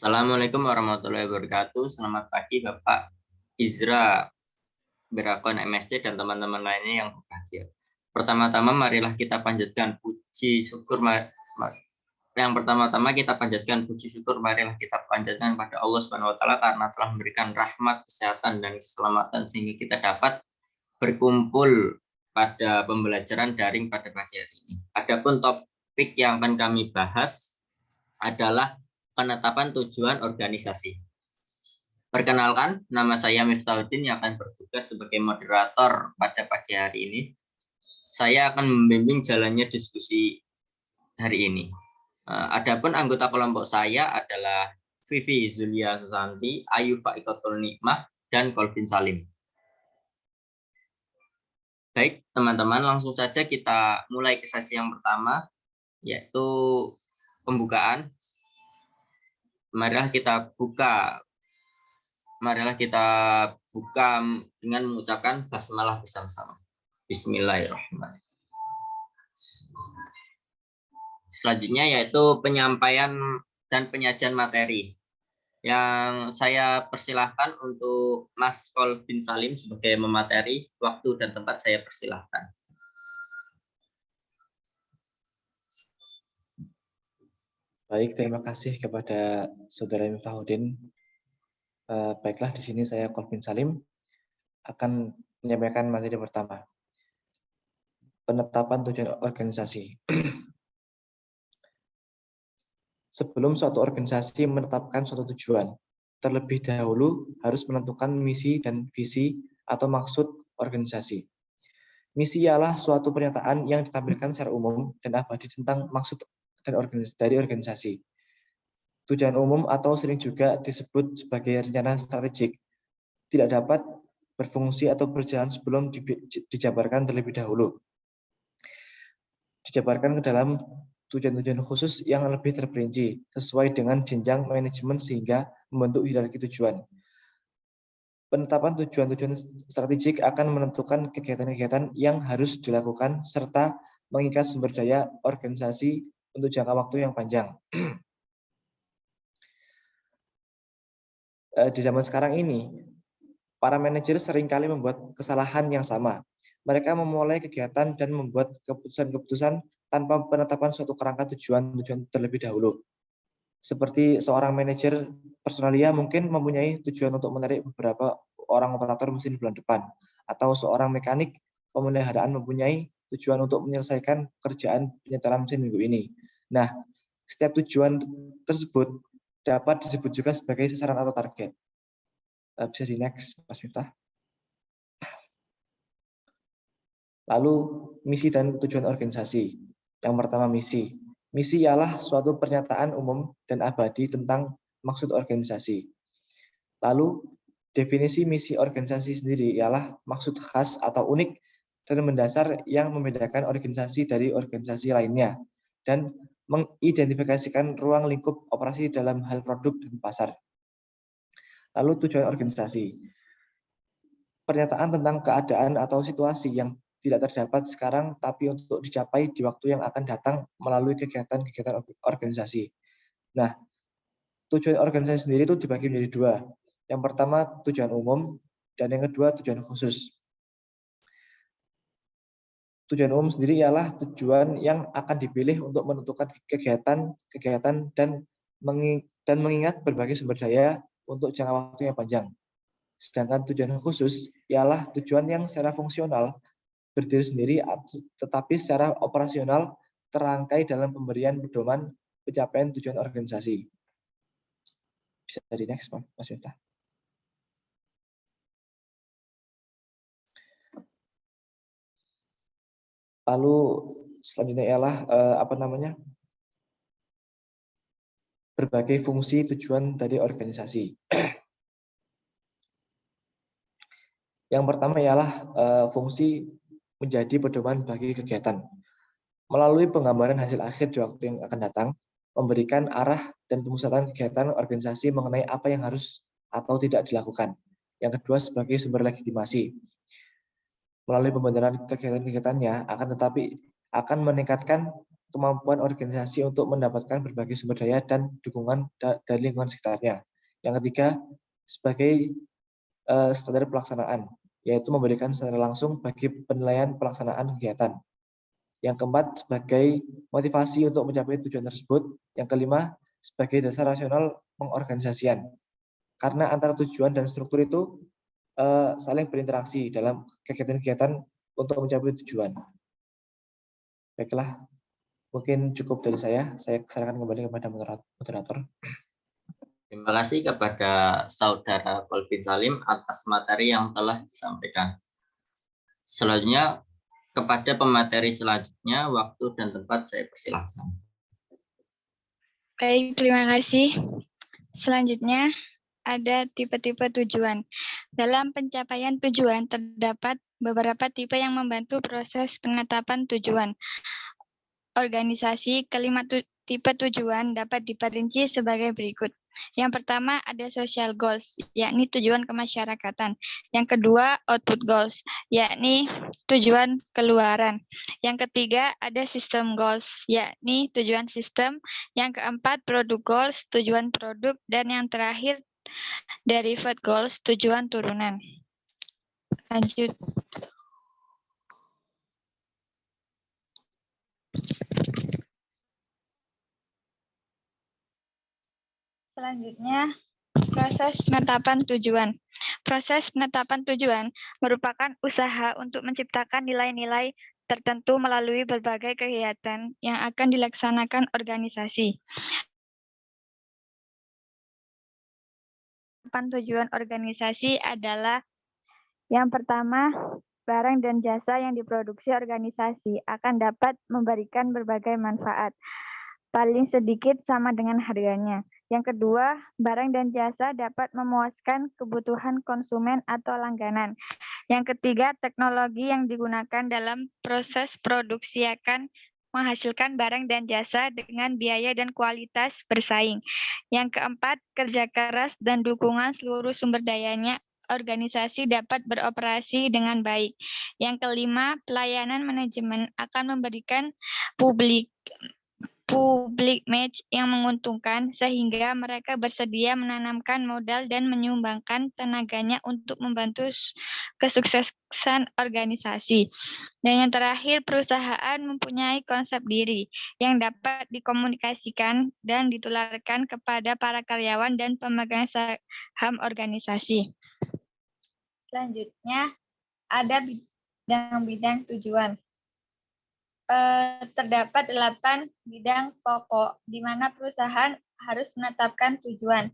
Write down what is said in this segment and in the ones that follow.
Assalamualaikum warahmatullahi wabarakatuh. Selamat pagi Bapak Izra Berakon MSc dan teman-teman lainnya yang berbahagia. Pertama-tama marilah kita panjatkan puji syukur marilah kita panjatkan pada Allah Subhanahu wa taala karena telah memberikan rahmat, kesehatan dan keselamatan sehingga kita dapat berkumpul pada pembelajaran daring pada pagi hari ini. Adapun topik yang akan kami bahas adalah penetapan tujuan organisasi. Perkenalkan, nama saya Miftahuddin yang akan bertugas sebagai moderator pada pagi hari ini. Saya akan membimbing jalannya diskusi hari ini. Adapun anggota kelompok saya adalah Vivi Zulia Susanti, Ayu Faikotul Nikmah, dan Kolvin Salim. Baik, teman-teman, langsung saja kita mulai ke sesi yang pertama, yaitu pembukaan. Marilah kita buka dengan mengucapkan basmalah bersama-sama. Bismillahirrahmanirrahim. Selanjutnya yaitu penyampaian dan penyajian materi. Yang saya persilahkan untuk Mas Kolvin Salim sebagai memateri, waktu dan tempat saya persilahkan. Baik, terima kasih kepada Saudara Miftahuddin. Baiklah, di sini saya Kolvin Salim akan menyampaikan materi pertama. Penetapan tujuan organisasi. Sebelum suatu organisasi menetapkan suatu tujuan, terlebih dahulu harus menentukan misi dan visi atau maksud organisasi. Misi ialah suatu pernyataan yang ditampilkan secara umum dan abadi tentang maksud dari organisasi. Tujuan umum atau sering juga disebut sebagai rencana strategik tidak dapat berfungsi atau berjalan sebelum dijabarkan terlebih dahulu. Dijabarkan ke dalam tujuan-tujuan khusus yang lebih terperinci sesuai dengan jenjang manajemen sehingga membentuk hierarki tujuan. Penetapan tujuan-tujuan strategik akan menentukan kegiatan-kegiatan yang harus dilakukan serta mengikat sumber daya organisasi untuk jangka waktu yang panjang. Di zaman sekarang ini, para manajer seringkali membuat kesalahan yang sama. Mereka memulai kegiatan dan membuat keputusan-keputusan tanpa penetapan suatu kerangka tujuan terlebih dahulu. Seperti seorang manajer personalia mungkin mempunyai tujuan untuk menarik beberapa orang operator mesin bulan depan, atau seorang mekanik pemeliharaan mempunyai tujuan untuk menyelesaikan pekerjaan penyetelan mesin minggu ini. Nah, setiap tujuan tersebut dapat disebut juga sebagai sasaran atau target. Bisa di next, Mas Miftah. Lalu, misi dan tujuan organisasi. Yang pertama, misi. Misi ialah suatu pernyataan umum dan abadi tentang maksud organisasi. Lalu, definisi misi organisasi sendiri ialah maksud khas atau unik dan mendasar yang membedakan organisasi dari organisasi lainnya dan mengidentifikasikan ruang lingkup operasi dalam hal produk dan pasar. Lalu tujuan organisasi. Pernyataan tentang keadaan atau situasi yang tidak terdapat sekarang tapi untuk dicapai di waktu yang akan datang melalui kegiatan-kegiatan organisasi. Nah, tujuan organisasi sendiri itu dibagi menjadi dua. Yang pertama tujuan umum dan yang kedua tujuan khusus. Tujuan umum sendiri ialah tujuan yang akan dipilih untuk menentukan kegiatan dan mengingat berbagai sumber daya untuk jangka waktu yang panjang. Sedangkan tujuan khusus ialah tujuan yang secara fungsional berdiri sendiri tetapi secara operasional terangkai dalam pemberian pedoman pencapaian tujuan organisasi. Bisa di next, Mas Miftah. Lalu selanjutnya ialah berbagai fungsi tujuan dari organisasi. Yang pertama ialah fungsi menjadi pedoman bagi kegiatan. Melalui penggambaran hasil akhir di waktu yang akan datang, memberikan arah dan pemusatan kegiatan organisasi mengenai apa yang harus atau tidak dilakukan. Yang kedua sebagai sumber legitimasi. Melalui pembenaran kegiatan-kegiatannya akan meningkatkan kemampuan organisasi untuk mendapatkan berbagai sumber daya dan dukungan dari lingkungan sekitarnya. Yang ketiga, sebagai standar pelaksanaan, yaitu memberikan secara langsung bagi penilaian pelaksanaan kegiatan. Yang keempat, sebagai motivasi untuk mencapai tujuan tersebut. Yang kelima, sebagai dasar rasional pengorganisasian. Karena antara tujuan dan struktur itu saling berinteraksi dalam kegiatan-kegiatan untuk mencapai tujuan. Baiklah, mungkin cukup dari saya. Saya serahkan kembali kepada moderator. Terima kasih kepada Saudara Kolbin Salim atas materi yang telah disampaikan. Selanjutnya, kepada pemateri selanjutnya, waktu dan tempat saya persilahkan. Baik, terima kasih. Selanjutnya, ada tipe-tipe tujuan. Dalam pencapaian tujuan, terdapat beberapa tipe yang membantu proses penetapan tujuan. Organisasi kelima tipe tujuan dapat diperinci sebagai berikut. Yang pertama ada social goals, yakni tujuan kemasyarakatan. Yang kedua output goals, yakni tujuan keluaran. Yang ketiga ada system goals, yakni tujuan sistem. Yang keempat product goals, tujuan produk. Dan yang terakhir derivative goals, tujuan turunan. Lanjut. Selanjutnya, proses penetapan tujuan. Proses penetapan tujuan merupakan usaha untuk menciptakan nilai-nilai tertentu melalui berbagai kegiatan yang akan dilaksanakan organisasi. Tujuan organisasi adalah yang pertama, barang dan jasa yang diproduksi organisasi akan dapat memberikan berbagai manfaat. Paling sedikit sama dengan harganya. Yang kedua, barang dan jasa dapat memuaskan kebutuhan konsumen atau langganan. Yang ketiga, teknologi yang digunakan dalam proses produksi akan menghasilkan barang dan jasa dengan biaya dan kualitas bersaing. Yang keempat, kerja keras dan dukungan seluruh sumber dayanya organisasi dapat beroperasi dengan baik. Yang kelima, pelayanan manajemen akan memberikan public match yang menguntungkan sehingga mereka bersedia menanamkan modal dan menyumbangkan tenaganya untuk membantu kesuksesan organisasi. Dan yang terakhir, perusahaan mempunyai konsep diri yang dapat dikomunikasikan dan ditularkan kepada para karyawan dan pemegang saham organisasi. Selanjutnya, ada bidang-bidang tujuan. Terdapat 8 bidang pokok di mana perusahaan harus menetapkan tujuan.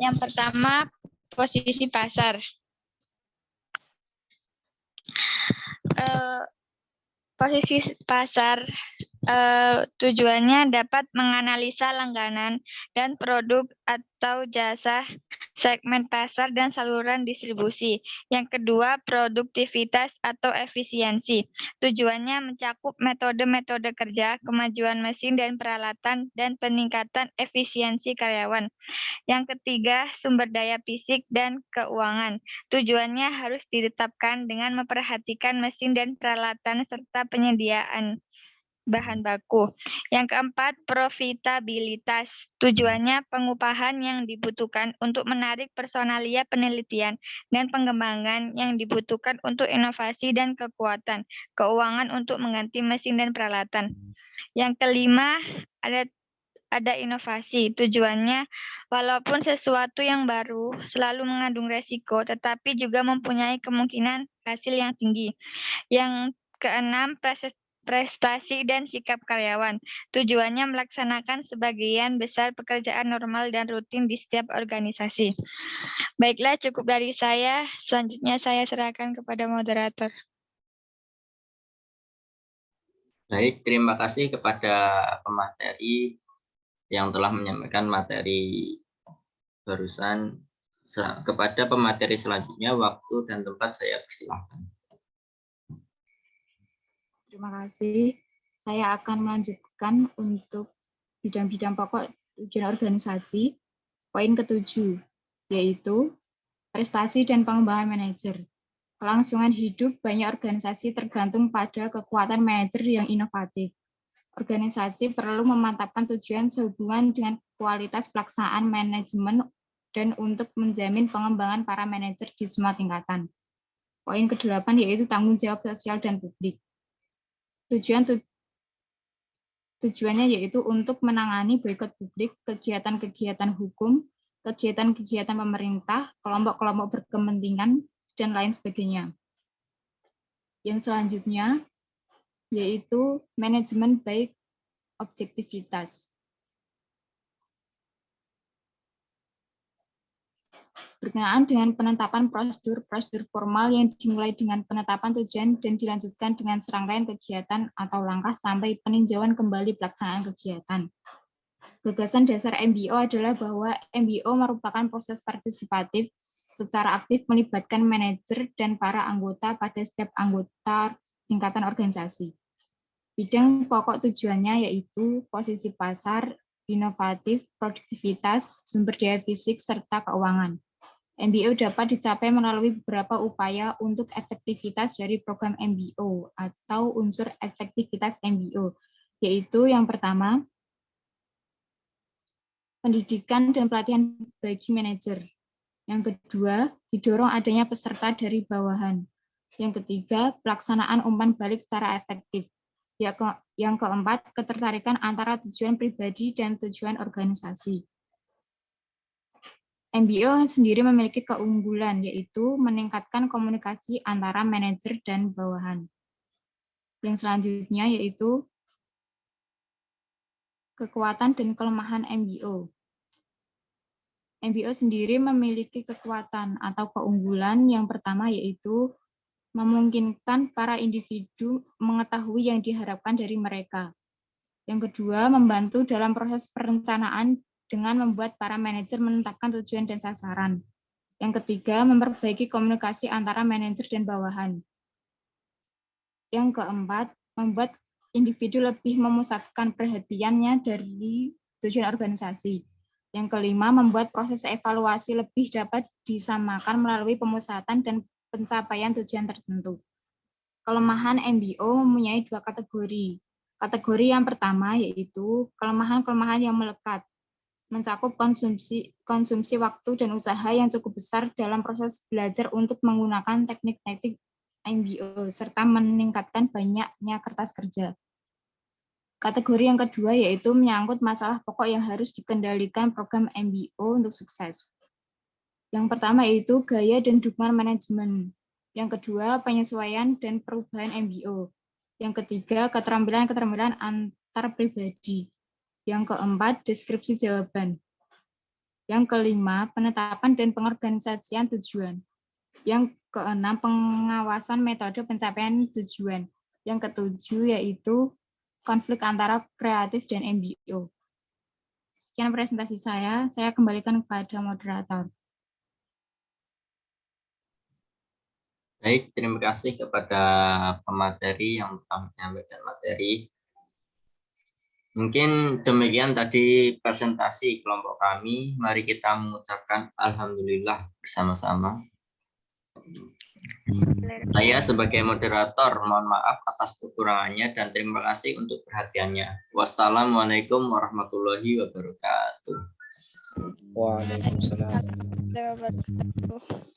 Yang pertama, posisi pasar. Posisi pasar tujuannya dapat menganalisa langganan dan produk atau jasa, segmen pasar dan saluran distribusi. Yang kedua, produktivitas atau efisiensi. Tujuannya mencakup metode-metode kerja, kemajuan mesin dan peralatan, dan peningkatan efisiensi karyawan. Yang ketiga, sumber daya fisik dan keuangan. Tujuannya harus ditetapkan dengan memperhatikan mesin dan peralatan serta penyediaan bahan baku. Yang keempat, profitabilitas. Tujuannya pengupahan yang dibutuhkan untuk menarik personalia penelitian dan pengembangan yang dibutuhkan untuk inovasi dan kekuatan keuangan untuk mengganti mesin dan peralatan. Yang kelima, ada inovasi. Tujuannya, walaupun sesuatu yang baru selalu mengandung resiko, tetapi juga mempunyai kemungkinan hasil yang tinggi. Yang keenam, prestasi dan sikap karyawan. Tujuannya melaksanakan sebagian besar pekerjaan normal dan rutin di setiap organisasi. Baiklah, cukup dari saya. Selanjutnya saya serahkan kepada moderator. Baik, terima kasih kepada pemateri yang telah menyampaikan materi barusan. Kepada pemateri selanjutnya, waktu dan tempat saya persilahkan. Terima kasih. Saya akan melanjutkan untuk bidang-bidang pokok tujuan organisasi. Poin ke-7, yaitu prestasi dan pengembangan manajer. Kelangsungan hidup banyak organisasi tergantung pada kekuatan manajer yang inovatif. organisasi perlu memantapkan tujuan sehubungan dengan kualitas pelaksanaan manajemen dan untuk menjamin pengembangan para manajer di semua tingkatan. Poin ke-8 yaitu tanggung jawab sosial dan publik. Tujuannya yaitu untuk menangani boikot publik, kegiatan-kegiatan hukum, kegiatan-kegiatan pemerintah, kelompok-kelompok berkepentingan, dan lain sebagainya. Yang selanjutnya yaitu manajemen baik objektivitas. Berkenaan dengan penetapan prosedur formal yang dimulai dengan penetapan tujuan dan dilanjutkan dengan serangkaian kegiatan atau langkah sampai peninjauan kembali pelaksanaan kegiatan. Gagasan dasar MBO adalah bahwa MBO merupakan proses partisipatif secara aktif melibatkan manajer dan para anggota pada setiap anggota tingkatan organisasi. Bidang pokok tujuannya yaitu posisi pasar, inovatif, produktivitas, sumber daya fisik, serta keuangan. MBO dapat dicapai melalui beberapa upaya untuk efektivitas dari program MBO atau unsur efektivitas MBO, yaitu yang pertama, pendidikan dan pelatihan bagi manajer. Yang kedua, didorong adanya peserta dari bawahan. Yang ketiga, pelaksanaan umpan balik secara efektif. Yang keempat, ketertarikan antara tujuan pribadi dan tujuan organisasi. MBO sendiri memiliki keunggulan, yaitu meningkatkan komunikasi antara manajer dan bawahan. Yang selanjutnya yaitu kekuatan dan kelemahan MBO. MBO sendiri memiliki kekuatan atau keunggulan yang pertama yaitu memungkinkan para individu mengetahui yang diharapkan dari mereka. Yang kedua, membantu dalam proses perencanaan dengan membuat para manajer menetapkan tujuan dan sasaran. Yang ketiga, memperbaiki komunikasi antara manajer dan bawahan. Yang keempat, membuat individu lebih memusatkan perhatiannya dari tujuan organisasi. Yang kelima, membuat proses evaluasi lebih dapat disamakan melalui pemusatan dan pencapaian tujuan tertentu. Kelemahan MBO mempunyai dua kategori. Kategori yang pertama yaitu kelemahan-kelemahan yang melekat, mencakup konsumsi waktu dan usaha yang cukup besar dalam proses belajar untuk menggunakan teknik-teknik MBO, serta meningkatkan banyaknya kertas kerja. Kategori yang kedua yaitu menyangkut masalah pokok yang harus dikendalikan program MBO untuk sukses. Yang pertama yaitu gaya dan dukungan manajemen. Yang kedua, penyesuaian dan perubahan MBO. Yang ketiga, keterampilan-keterampilan antar pribadi. Yang keempat, deskripsi jawaban. Yang kelima, penetapan dan pengorganisasian tujuan. Yang keenam, pengawasan metode pencapaian tujuan. Yang ketujuh yaitu konflik antara kreatif dan MBO. Sekian presentasi saya kembalikan kepada moderator. Baik, terima kasih kepada pemateri yang telah menyampaikan materi. Mungkin demikian tadi presentasi kelompok kami. Mari kita mengucapkan alhamdulillah bersama-sama. Saya sebagai moderator mohon maaf atas kekurangannya dan terima kasih untuk perhatiannya. Wassalamualaikum warahmatullahi wabarakatuh. Waalaikumsalam. Wabarakatuh.